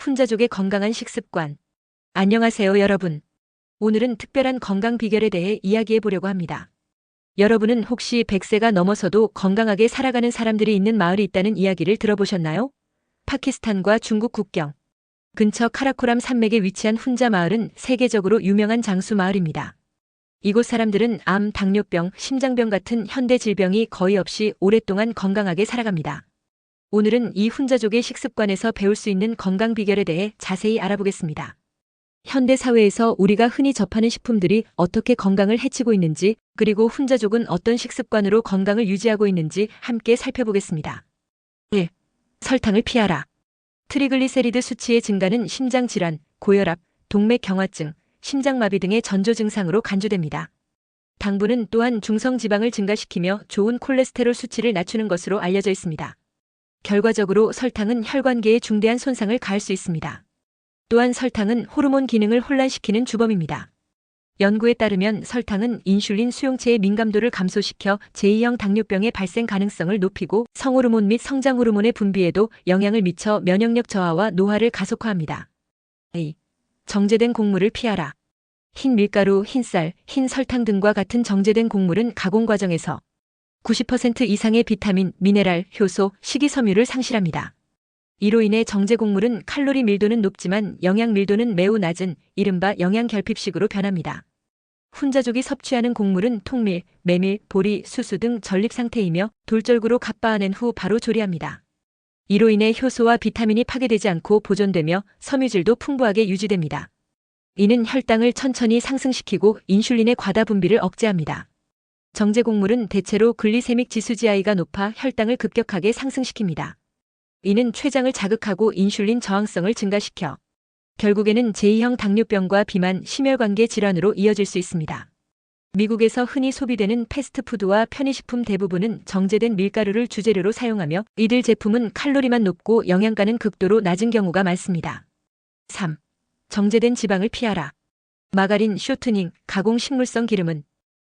훈자족의 건강한 식습관. 안녕하세요, 여러분. 오늘은 특별한 건강 비결에 대해 이야기해 보려고 합니다. 여러분은 혹시 100세가 넘어서도 건강하게 살아가는 사람들이 있는 마을이 있다는 이야기를 들어보셨나요? 파키스탄과 중국 국경 근처 카라코람 산맥에 위치한 훈자 마을은 세계적으로 유명한 장수 마을입니다. 이곳 사람들은 암, 당뇨병, 심장병 같은 현대 질병이 거의 없이 오랫동안 건강하게 살아갑니다. 오늘은 이 훈자족의 식습관에서 배울 수 있는 건강 비결에 대해 자세히 알아보겠습니다. 현대 사회에서 우리가 흔히 접하는 식품들이 어떻게 건강을 해치고 있는지, 그리고 훈자족은 어떤 식습관으로 건강을 유지하고 있는지 함께 살펴보겠습니다. 1. 설탕을 피하라. 트리글리세리드 수치의 증가는 심장질환, 고혈압, 동맥경화증, 심장마비 등의 전조 증상으로 간주됩니다. 당분은 또한 중성지방을 증가시키며 좋은 콜레스테롤 수치를 낮추는 것으로 알려져 있습니다. 결과적으로 설탕은 혈관계에 중대한 손상을 가할 수 있습니다. 또한 설탕은 호르몬 기능을 혼란시키는 주범입니다. 연구에 따르면 설탕은 인슐린 수용체의 민감도를 감소시켜 제2형 당뇨병의 발생 가능성을 높이고 성호르몬 및 성장호르몬의 분비에도 영향을 미쳐 면역력 저하와 노화를 가속화합니다. 2. 정제된 곡물을 피하라. 흰 밀가루, 흰쌀, 흰 설탕 등과 같은 정제된 곡물은 가공 과정에서 90% 이상의 비타민, 미네랄, 효소, 식이섬유를 상실합니다. 이로 인해 정제 곡물은 칼로리 밀도는 높지만 영양 밀도는 매우 낮은 이른바 영양 결핍식으로 변합니다. 훈자족이 섭취하는 곡물은 통밀, 메밀, 보리, 수수 등 전립 상태이며 돌절구로 갓바아낸 후 바로 조리합니다. 이로 인해 효소와 비타민이 파괴되지 않고 보존되며 섬유질도 풍부하게 유지됩니다. 이는 혈당을 천천히 상승시키고 인슐린의 과다 분비를 억제합니다. 정제 곡물은 대체로 글리세믹 지수GI가 높아 혈당을 급격하게 상승시킵니다. 이는 췌장을 자극하고 인슐린 저항성을 증가시켜 결국에는 제2형 당뇨병과 비만, 심혈관계 질환으로 이어질 수 있습니다. 미국에서 흔히 소비되는 패스트푸드와 편의식품 대부분은 정제된 밀가루를 주재료로 사용하며 이들 제품은 칼로리만 높고 영양가는 극도로 낮은 경우가 많습니다. 3. 정제된 지방을 피하라. 마가린, 쇼트닝, 가공 식물성 기름은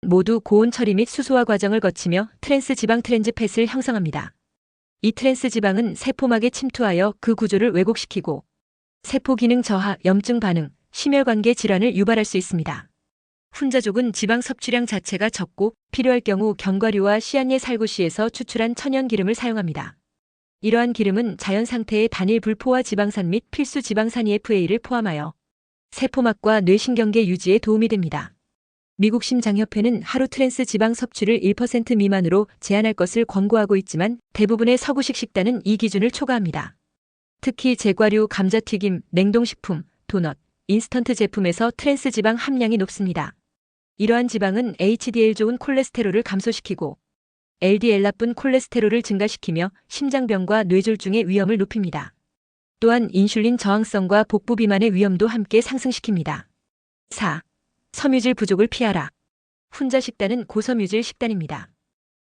모두 고온 처리 및 수소화 과정을 거치며 트랜스 지방 트랜스팻을 형성합니다. 이 트랜스 지방은 세포막에 침투하여 그 구조를 왜곡시키고 세포 기능 저하, 염증 반응, 심혈관계 질환을 유발할 수 있습니다. 훈자족은 지방 섭취량 자체가 적고 필요할 경우 견과류와 씨앗예 살구시에서 추출한 천연 기름을 사용합니다. 이러한 기름은 자연 상태의 단일 불포화 지방산 및 필수 지방산 EPA를 포함하여 세포막과 뇌신경계 유지에 도움이 됩니다. 미국 심장협회는 하루 트랜스 지방 섭취를 1% 미만으로 제한할 것을 권고하고 있지만 대부분의 서구식 식단은 이 기준을 초과합니다. 특히 제과류, 감자튀김, 냉동식품, 도넛, 인스턴트 제품에서 트랜스 지방 함량이 높습니다. 이러한 지방은 HDL 좋은 콜레스테롤을 감소시키고 LDL 나쁜 콜레스테롤을 증가시키며 심장병과 뇌졸중의 위험을 높입니다. 또한 인슐린 저항성과 복부 비만의 위험도 함께 상승시킵니다. 4. 섬유질 부족을 피하라. 훈자 식단은 고섬유질 식단입니다.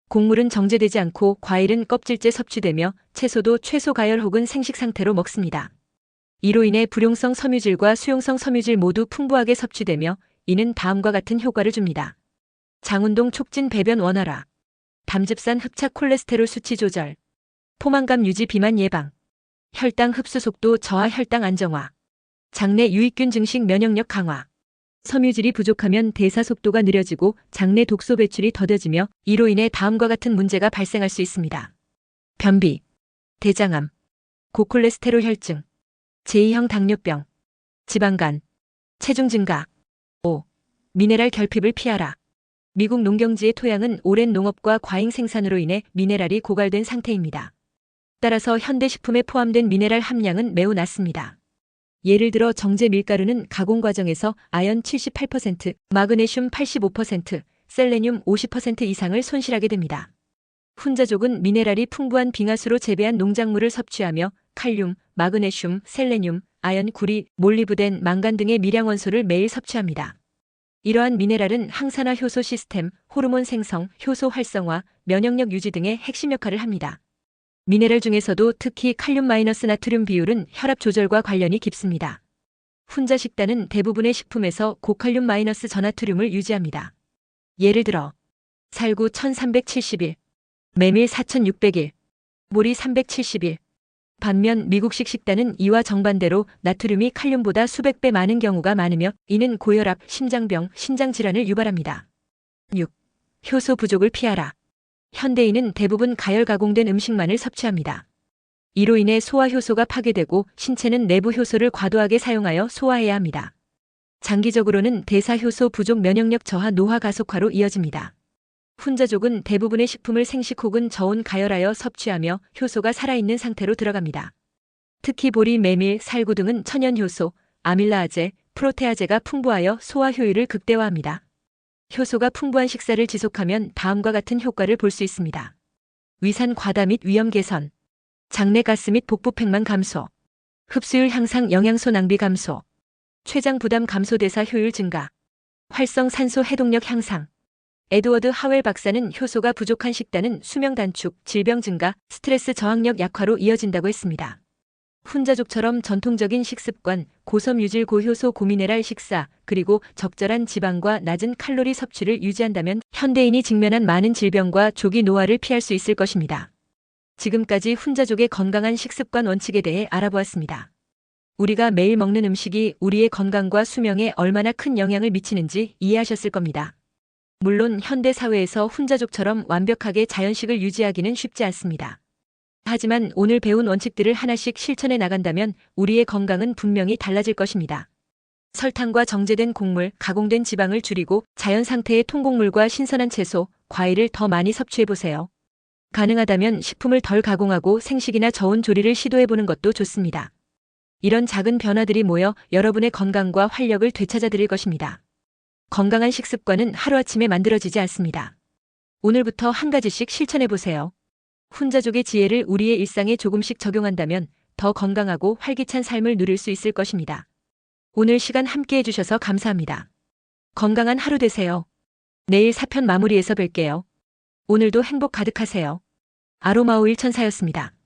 곡물은 정제되지 않고 과일은 껍질째 섭취되며 채소도 채소 가열 혹은 생식 상태로 먹습니다. 이로 인해 불용성 섬유질과 수용성 섬유질 모두 풍부하게 섭취되며 이는 다음과 같은 효과를 줍니다. 장운동 촉진 배변 원활화, 담즙산 흡착 콜레스테롤 수치 조절, 포만감 유지 비만 예방, 혈당 흡수 속도 저하 혈당 안정화, 장내 유익균 증식 면역력 강화. 섬유질이 부족하면 대사 속도가 느려지고 장내 독소 배출이 더뎌지며 이로 인해 다음과 같은 문제가 발생할 수 있습니다. 변비, 대장암, 고콜레스테롤 혈증, 제2형 당뇨병, 지방간, 체중 증가. 5. 미네랄 결핍을 피하라. 미국 농경지의 토양은 오랜 농업과 과잉 생산으로 인해 미네랄이 고갈된 상태입니다. 따라서 현대 식품에 포함된 미네랄 함량은 매우 낮습니다. 예를 들어 정제 밀가루는 가공 과정에서 아연 78%, 마그네슘 85%, 셀레늄 50% 이상을 손실하게 됩니다. 훈자족은 미네랄이 풍부한 빙하수로 재배한 농작물을 섭취하며 칼륨, 마그네슘, 셀레늄, 아연, 구리, 몰리브덴, 망간 등의 미량 원소를 매일 섭취합니다. 이러한 미네랄은 항산화 효소 시스템, 호르몬 생성, 효소 활성화, 면역력 유지 등의 핵심 역할을 합니다. 미네랄 중에서도 특히 칼륨 마이너스 나트륨 비율은 혈압 조절과 관련이 깊습니다. 훈자 식단은 대부분의 식품에서 고칼륨 마이너스 저나트륨을 유지합니다. 예를 들어 살구 1371, 메밀 4601, 보리 371, 반면 미국식 식단은 이와 정반대로 나트륨이 칼륨보다 수백 배 많은 경우가 많으며 이는 고혈압, 심장병, 신장질환을 유발합니다. 6. 효소 부족을 피하라. 현대인은 대부분 가열 가공된 음식만을 섭취합니다. 이로 인해 소화 효소가 파괴되고 신체는 내부 효소를 과도하게 사용하여 소화해야 합니다. 장기적으로는 대사 효소 부족, 면역력 저하, 노화 가속화로 이어집니다. 훈자족은 대부분의 식품을 생식 혹은 저온 가열하여 섭취하며 효소가 살아있는 상태로 들어갑니다. 특히 보리, 메밀, 살구 등은 천연 효소, 아밀라아제, 프로테아제가 풍부하여 소화 효율을 극대화합니다. 효소가 풍부한 식사를 지속하면 다음과 같은 효과를 볼 수 있습니다. 위산 과다 및 위염 개선, 장내 가스 및 복부 팽만 감소, 흡수율 향상, 영양소 낭비 감소, 췌장 부담 감소, 대사 효율 증가, 활성 산소 해독력 향상. 에드워드 하웰 박사는 효소가 부족한 식단은 수명 단축, 질병 증가, 스트레스 저항력 약화로 이어진다고 했습니다. 훈자족처럼 전통적인 식습관, 고섬유질, 고효소, 고미네랄 식사, 그리고 적절한 지방과 낮은 칼로리 섭취를 유지한다면 현대인이 직면한 많은 질병과 조기 노화를 피할 수 있을 것입니다. 지금까지 훈자족의 건강한 식습관 원칙에 대해 알아보았습니다. 우리가 매일 먹는 음식이 우리의 건강과 수명에 얼마나 큰 영향을 미치는지 이해하셨을 겁니다. 물론 현대 사회에서 훈자족처럼 완벽하게 자연식을 유지하기는 쉽지 않습니다. 하지만 오늘 배운 원칙들을 하나씩 실천해 나간다면 우리의 건강은 분명히 달라질 것입니다. 설탕과 정제된 곡물, 가공된 지방을 줄이고 자연 상태의 통곡물과 신선한 채소, 과일을 더 많이 섭취해 보세요. 가능하다면 식품을 덜 가공하고 생식이나 저온 조리를 시도해 보는 것도 좋습니다. 이런 작은 변화들이 모여 여러분의 건강과 활력을 되찾아 드릴 것입니다. 건강한 식습관은 하루아침에 만들어지지 않습니다. 오늘부터 한 가지씩 실천해 보세요. 훈자족의 지혜를 우리의 일상에 조금씩 적용한다면 더 건강하고 활기찬 삶을 누릴 수 있을 것입니다. 오늘 시간 함께 해주셔서 감사합니다. 건강한 하루 되세요. 내일 4편 마무리에서 뵐게요. 오늘도 행복 가득하세요. 아로마오 1004였습니다.